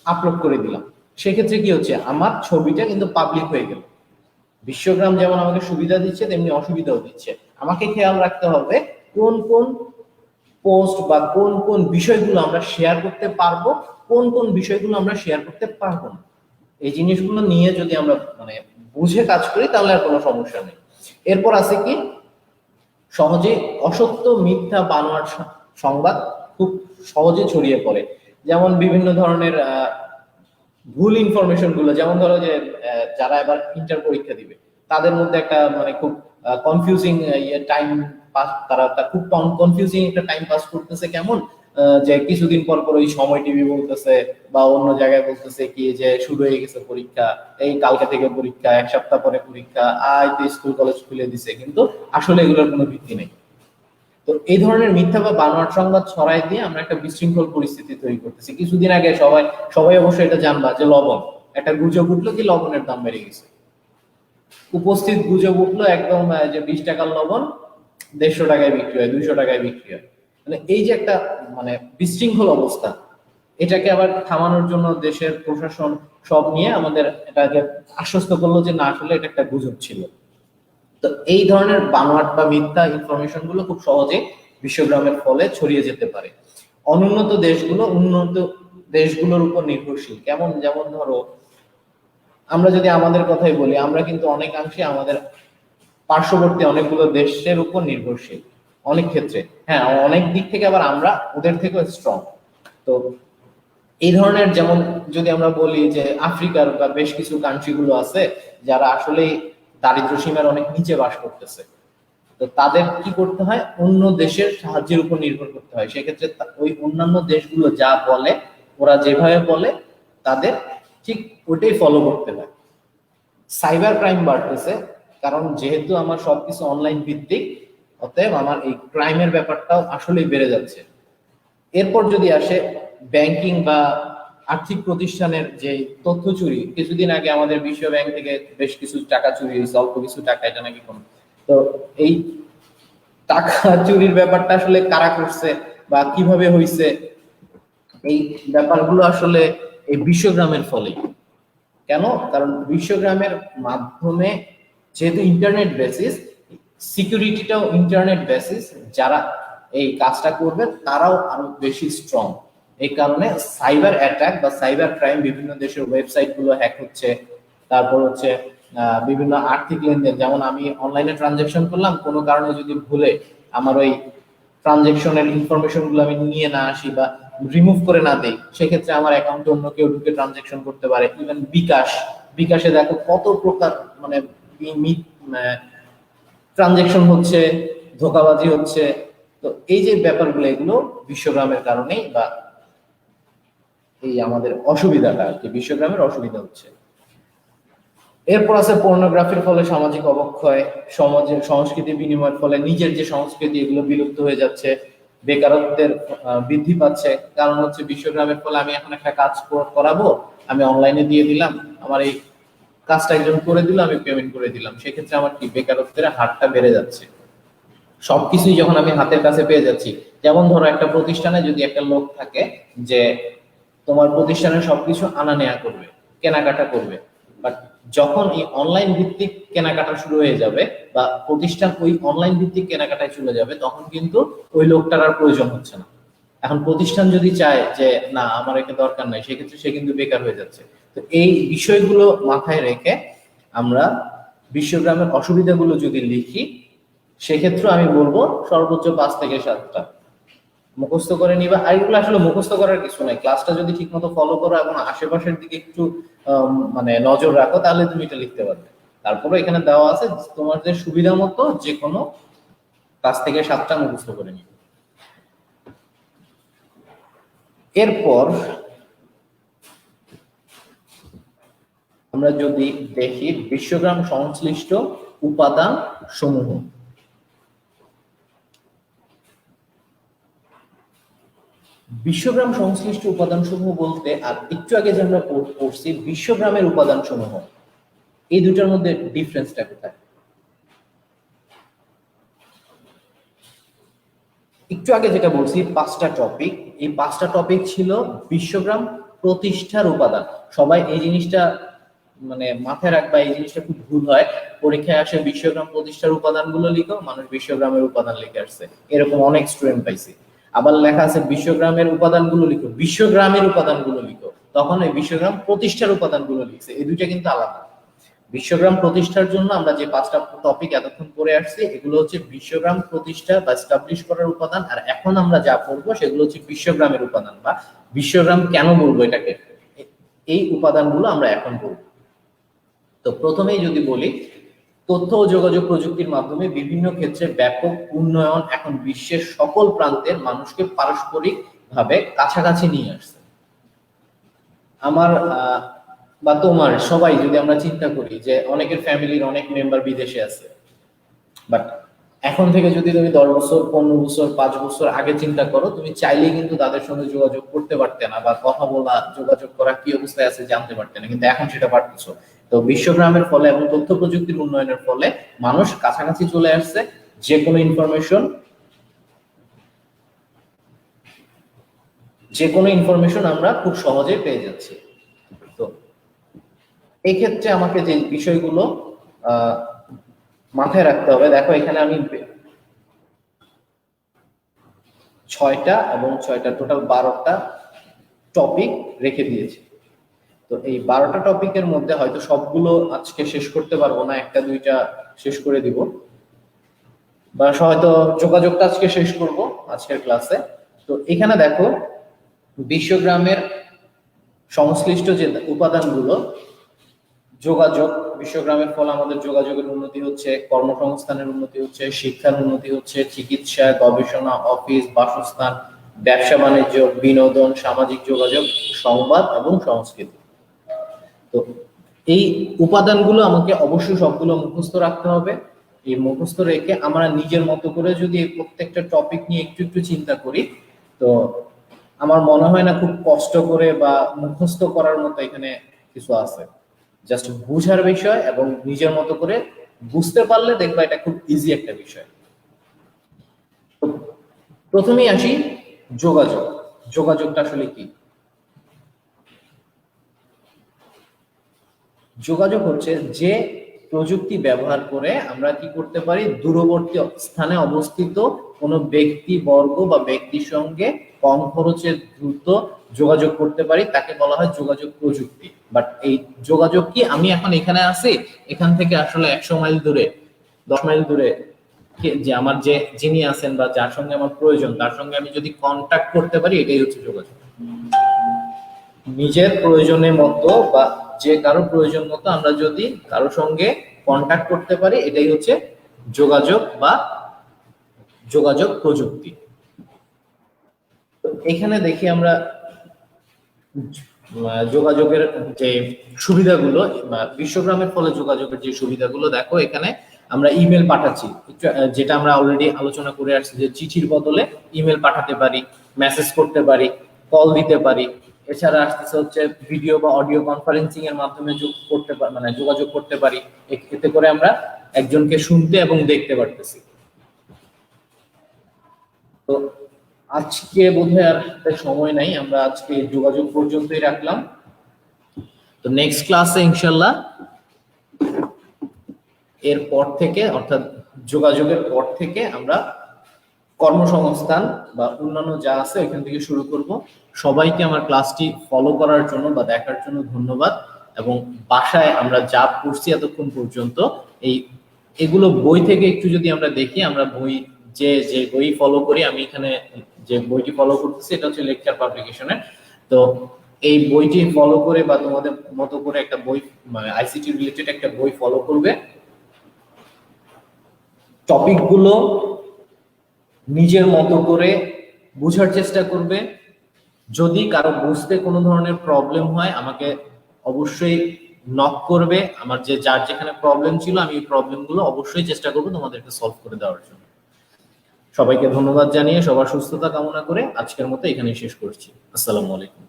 আপলোড করে দিলাম, সেক্ষেত্রে কি হচ্ছে, আমার ছবিটা কিন্তু পাবলিক হয়ে গেল। বিশ্বগ্রাম যেমন আমাকে সুবিধা দিচ্ছে তেমনি অসুবিধাও দিচ্ছে। আমাকে খেয়াল রাখতে হবে কোন কোন পোস্ট বা কোন কোন বিষয়গুলো আমরা শেয়ার করতে পারবো, কোন কোন বিষয়গুলো আমরা শেয়ার করতে পারবো না। এই জিনিসগুলো নিয়ে যদি আমরা মানে বুঝে কাজ করি তাহলে আর কোনো সমস্যা নেই। এরপর আছে কি, সহজে অসত্য মিথ্যা বানোয়াট সংবাদ খুব সহজে ছড়িয়ে পড়ে। যেমন বিভিন্ন ধরনের ভুল ইনফরমেশন গুলো, যেমন ধরো যে যারা এবার ইন্টার পরীক্ষা দিবে তাদের মধ্যে একটা মানে খুব কনফিউজিং টাইম পাস, তারা খুব কনফিউজিং একটা টাইম পাস করতেছে। কেমন যে কিছুদিন পর পর ওই সময় টিভি বলতেছে বা অন্য জায়গায় বলতেছে কি যে শুরু হয়ে গেছে পরীক্ষা, এই কালকে থেকে পরীক্ষা, এক সপ্তাহ পরে পরীক্ষা, আয় তো স্কুল কলেজ খুলে দিছে, কিন্তু আসলে এগুলোর কোনো ভিত্তি নেই। তো এই ধরনের মিথ্যা বা বানোয়াট সংবাদ ছড়াই দিয়ে আমরা একটা বিশৃঙ্খল পরিস্থিতি তৈরি করতেছি। কিছুদিন আগে সবাই সবাই অবশ্যই এটা জানবা যে লবণ, একটা গুজব উঠলো কি লবণের দাম বেড়ে গেছে। উপস্থিত গুজব উঠলো একদম যে 20 টাকার লবণ 150 টাকায় বিক্রি হয়, 200 টাকায় বিক্রি হয়। মানে এই যে একটা মানে বিশৃঙ্খল অবস্থা, এটাকে আবার থামানোর জন্য দেশের প্রশাসন সব নিয়ে আমাদের এটাকে আশ্বস্ত করলো যে না, আসলে এটা একটা গুজব ছিল। তো এই ধরনের বানোয়াট বা মিথ্যা ইনফরমেশন গুলো খুব সহজে বিশ্বগ্রামের ফলে ছড়িয়ে যেতে পারে। অনুন্নত দেশগুলো উন্নত দেশগুলোর উপর নির্ভরশীল। কেমন, যেমন ধরো আমরা যদি আমাদের কথাই বলি, আমরা কিন্তু অনেকাংশে আমাদের পার্শ্ববর্তী অনেকগুলো দেশের উপর নির্ভরশীল অনেক ক্ষেত্রে। হ্যাঁ, অনেক দিক থেকে আবার আমরা ওদের থেকেও স্ট্রং। তো এই ধরনের, যেমন যদি আমরা বলি যে আফ্রিকার বা বেশ কিছু কান্ট্রি গুলো আছে যারা আসলে দারিদ্র সীমার অনেক নিচে বাস করতেছে, তো তাদের কি করতে হয়, অন্য দেশের সাহায্যের উপর নির্ভর করতে হয়। সেক্ষেত্রে ওই অন্যান্য দেশগুলো যা বলে, ওরা যেভাবে বলে তাদের ঠিক ওইটাই ফলো করতে হয়। সাইবার ক্রাইম বাড়তেছে, কারণ যেহেতু আমার সবকিছু অনলাইন ভিত্তিক, অতএব আমার এই ক্রাইমের ব্যাপারটাও আসলেই বেড়ে যাচ্ছে। এরপর যদি আসে ব্যাংকিং বা আর্থিক প্রতিষ্ঠানের যে তথ্য চুরি, কিছুদিন আগে আমাদের বিশ্ব ব্যাংক থেকে বেশ কিছু টাকা চুরি হয়েছে, অল্প কিছু টাকা, এটা নাকি কোন, তো এই টাকা চুরির ব্যাপারটা আসলে কারা করছে বা কিভাবে হয়েছে, এই ব্যাপারগুলো আসলে এই বিশ্বগ্রামের ফলে। কেন, কারণ বিশ্বগ্রামের মাধ্যমে যেহেতু ইন্টারনেট বেসিস, সিকিউরিটিটাও ইন্টারনেট বেসিস, যারা এই কাজটা করবে তারাও আরো বেশি স্ট্রং। এই কারণে সাইবার অ্যাটাক বা সাইবার ক্রাইম, বিভিন্ন দেশের ওয়েবসাইট গুলো হ্যাক হচ্ছে। তারপর হচ্ছে বিভিন্ন আর্থিক লেনদেন, যেমন আমি অনলাইনে ট্রানজেকশন করলাম, কোনো কারণে যদি ভুলে আমার ওই ট্রানজেকশনের ইনফরমেশন গুলো আমি নিয়ে না আসি বা রিমুভ করে না দেই, সেক্ষেত্রে আমার অ্যাকাউন্টে অন্য কেউ ঢুকে ট্রানজেকশন করতে পারে। ইভেন বিকাশে দেখো কত প্রকার মানে ট্রানজেকশন হচ্ছে, ধোকাবাজি হচ্ছে। তো এই যে ব্যাপারগুলো, এগুলো বিশ্বগ্রামের কারণেই বা এই আমাদের অসুবিধাটা আর কি, বিশ্বগ্রামের অসুবিধা হচ্ছে। এরপর আছে পর্নোগ্রাফির ফলে সামাজিক অবক্ষয়, সমাজের সংস্কৃতি বিনিময়ের ফলে নিজের যে সংস্কৃতি এগুলো বিলুপ্ত হয়ে যাচ্ছে, বেকারত্বের বৃদ্ধি পাচ্ছে। কারণ হচ্ছে বিশ্বগ্রামের ফলে আমি এখন একটা কাজ করাবো, আমি অনলাইনে দিয়ে দিলাম, আমার এই কাজটা একজন করে দিল, আমি পেমেন্ট করে দিলাম, সেক্ষেত্রে আমার কি বেকারত্বের হারটা বেড়ে যাচ্ছে। সবকিছুই যখন আমি হাতের কাছে পেয়ে যাচ্ছি, যেমন ধরো একটা প্রতিষ্ঠানে যদি একটা লোক থাকে যে তোমার প্রতিষ্ঠানের সবকিছু আনা নেয়া করবে, কেনাকাটা করবে, বাট যখন এই অনলাইন ভিত্তিক কেনাকাটা শুরু হয়ে যাবে বা প্রতিষ্ঠান ওই অনলাইন ভিত্তিক কেনাকাটায় চলে যাবে, তখন কিন্তু ওই লোকটার আর প্রয়োজন হচ্ছে না। এখন প্রতিষ্ঠান যদি চায় যে না আমার একে দরকার নাই, সেক্ষেত্রে সে কিন্তু বেকার হয়ে যাচ্ছে। তো এই বিষয়গুলো মাথায় রেখে আমরা বিশ্বগ্রামের অসুবিধাগুলো যদি লিখি, সেক্ষেত্রে আমি বলবো সর্বোচ্চ 5 থেকে 7টা। মুখস্থ করে নিবা। আর এগুলো আসলে মুখস্থ করার কিছু নাই, ক্লাসটা যদি ঠিকমতো ফলো করো এবং আশেপাশের দিকে একটু মানে নজর রাখো, তাহলে তুমি এটা লিখতে পারবে। তারপরে এখানে দেওয়া আছে তোমাদের সুবিধা মতো যে কোনো 5 থেকে 7টা মুখস্থ করে নিবে। এরপর আমরা যদি দেখি বিশ্বগ্রাম সংশ্লিষ্ট উপাদান সমূহ। বিশ্বগ্রাম সংশ্লিষ্ট উপাদান সমূহ বলতে, আর একটু আগে যে আমরা পড়ছি বিশ্বগ্রামের উপাদান সমূহ, এই দুটার মধ্যে ডিফারেন্সটা কোথায়? একটু আগে যেটা বলছি 5টা টপিক, এই 5টা টপিক ছিল বিশ্বগ্রাম প্রতিষ্ঠার উপাদান। সবাই এই জিনিসটা মানে মাথায় রাখবা, এই জিনিসটা খুব ভুল হয়। পরীক্ষায় আসে বিশ্বগ্রাম প্রতিষ্ঠার উপাদানগুলো লিখো, মানুষ বিশ্বগ্রামের উপাদান লিখে আসছে, এরকম অনেক স্টুডেন্ট পাইছি। আবার লেখা আছে বিশ্বগ্রামের উপাদানগুলো লিখো, বিশ্বগ্রামের উপাদানগুলো লিখো, তখন এই বিশ্বগ্রাম প্রতিষ্ঠার উপাদানগুলো লিখছে। এই দুইটা কিন্তু আলাদা। বিশ্বগ্রাম প্রতিষ্ঠার জন্য আমরা যে 5টা টপিক এতক্ষণ পড়ে আসছি, এগুলো হচ্ছে বিশ্বগ্রাম প্রতিষ্ঠা বা এস্টাবলিশ করার উপাদান। আর এখন আমরা যা পড়বো সেগুলো হচ্ছে বিশ্বগ্রামের উপাদান, বা বিশ্বগ্রাম কেন বলবো এটাকে, এই উপাদানগুলো আমরা এখন পড়বো। তো প্রথমেই যদি বলি, তথ্য ও যোগাযোগ প্রযুক্তির মাধ্যমে বিভিন্ন ক্ষেত্রে ব্যাপক উন্নয়ন এখন বিশ্বের সকল প্রান্তের মানুষকে পারস্পরিক ভাবে কাছাকাছি নিয়ে আসছে। আমার বা তোমার সবাই যদি আমরা চিন্তা করি যে অনেকের ফ্যামিলির অনেক মেম্বার বিদেশে আছে, বাট এখন থেকে যদি তুমি 10 বছর 15 বছর 5 বছর আগে চিন্তা করো, তুমি চাইলেই কিন্তু তাদের সঙ্গে যোগাযোগ করতে পারতে না, বা কথা বলা যোগাযোগ করা কি অবস্থায় আছে জানতে পারতে না, কিন্তু এখন সেটা পারতেছো। তো বিশ্বগ্রামের ফলে এবং তথ্য প্রযুক্তির উন্নয়নের ফলে মানুষ কাছাকাছি চলে আসছে, যে কোনো ইনফরমেশন আমরা খুব সহজে পেয়ে যাচ্ছি। তো এই ক্ষেত্রে আমাকে যে বিষয়গুলো মাথায় রাখতে হবে, দেখো এখানে আমি 6টা এবং 6টা টোটাল 12টা টপিক রেখে দিয়েছি। তো এই 12টা টপিকের মধ্যে হয়তো সবগুলো আজকে শেষ করতে পারবো না, একটা দুইটা শেষ করে দিব, বা হয়তো যোগাযোগটা আজকে শেষ করব আজকের ক্লাসে। তো এখানে দেখো বিশ্বগ্রামের সংশ্লিষ্ট যে উপাদানগুলো, যোগাযোগ, বিশ্বগ্রামের ফলে আমাদের যোগাযোগের উন্নতি হচ্ছে, কর্মসংস্থানের উন্নতি হচ্ছে, শিক্ষার উন্নতি হচ্ছে, চিকিৎসা, গবেষণা, অফিস, বাসস্থান, ব্যবসা বাণিজ্য, বিনোদন, সামাজিক যোগাযোগ, সংবাদ এবং সংস্কৃতি। তো এই উপাদানগুলো আমাকে অবশ্যই সবগুলো মুখস্থ রাখতে হবে। এই মুখস্থ রেখে আমরা নিজের মতো করে যদি এই প্রত্যেকটা টপিক নিয়ে একটু একটু চিন্তা করি, তো আমার মনে হয় না খুব কষ্ট করে বা মুখস্থ করার মতো এখানে কিছু আছে। জাস্ট বুঝার বিষয় এবং নিজের মতো করে বুঝতে পারলে দেখবা এটা খুব ইজি একটা বিষয়। প্রথমেই আসি যোগাযোগ। যোগাযোগটা আসলে কি? যোগাযোগ হচ্ছে যে প্রযুক্তি ব্যবহার করে আমরা কি করতে পারি, দূরবর্তী স্থানে অবস্থিত কোনো ব্যক্তি বর্গ বা ব্যক্তির সঙ্গে কম খরচে দ্রুত যোগাযোগ করতে পারি, তাকে বলা হয় যোগাযোগ প্রযুক্তি। বাট এই যোগাযোগ কি, আমি এখন এখানে আছি, এখান থেকে আসলে 100 মাইল দূরে 10 মাইল দূরে যে আমার যে যিনি আছেন বা যার সঙ্গে আমার প্রয়োজন, তার সঙ্গে আমি যদি কন্ট্যাক্ট করতে পারি, এটাই হচ্ছে যোগাযোগ। নিজের প্রয়োজনের মতো বা যে কারো প্রয়োজন মতো আমরা যদি কারো সঙ্গে কন্ট্যাক্ট করতে পারি, এটাই হচ্ছে যোগাযোগ বা যোগাযোগ প্রযুক্তি। এখানে দেখি আমরা যোগাযোগের যে সুবিধাগুলো, বিশ্বগ্রামের ফলে যোগাযোগের যে সুবিধাগুলো, দেখো এখানে আমরা ইমেল পাঠাচ্ছি, যেটা আমরা অলরেডি আলোচনা করে আসছি, যে চিঠির বদলে ইমেল পাঠাতে পারি, মেসেজ করতে পারি, কল দিতে পারি। এছাড়া আসতেছে হচ্ছে ভিডিও বা অডিও কনফারেন্সিং এর মাধ্যমে মানে যোগাযোগ করতে পারি। এতে করে আমরা একজনকে শুনতে এবং দেখতে পারতেছি। তো আজকে বোধহয় আর সময় নাই, আমরা আজকে যোগাযোগ পর্যন্তই রাখলাম। তো নেক্সট ক্লাসে ইনশাল্লাহ এর পর থেকে, অর্থাৎ যোগাযোগের পর থেকে আমরা কর্মসংস্থান বা অন্যান্য যা আছে এখান থেকে শুরু করব। সবাইকে আমার ক্লাসটি ফলো করার জন্য বা দেখার জন্য ধন্যবাদ। এবং বাসায় আমরা যা পড়ছি এতক্ষণ পর্যন্ত, এগুলো বই থেকে একটু যদি আমরা দেখি, আমরা বই যে যে বই ফলো করি, আমি এখানে যে বইটি ফলো করতেছি এটা হচ্ছে লেকচার পাবলিকেশনের। তো এই বইটি ফলো করে বা তোমাদের মতো করে একটা বই, মানে আইসিটি রিলেটেড একটা বই ফলো করবে, টপিকগুলো নিজের মতো করে বোঝার চেষ্টা করবে। যদি কারো বুঝতে কোনো ধরনের প্রবলেম হয় আমাকে অবশ্যই নক করবে। আমার যে যার যেখানে প্রবলেম ছিল আমি এই প্রবলেমগুলো অবশ্যই চেষ্টা করবো তোমাদেরকে সলভ করে দেওয়ার জন্য। সবাইকে ধন্যবাদ জানিয়ে সবার সুস্থতা কামনা করে আজকের মতো এখানেই শেষ করছি। আসসালামু আলাইকুম।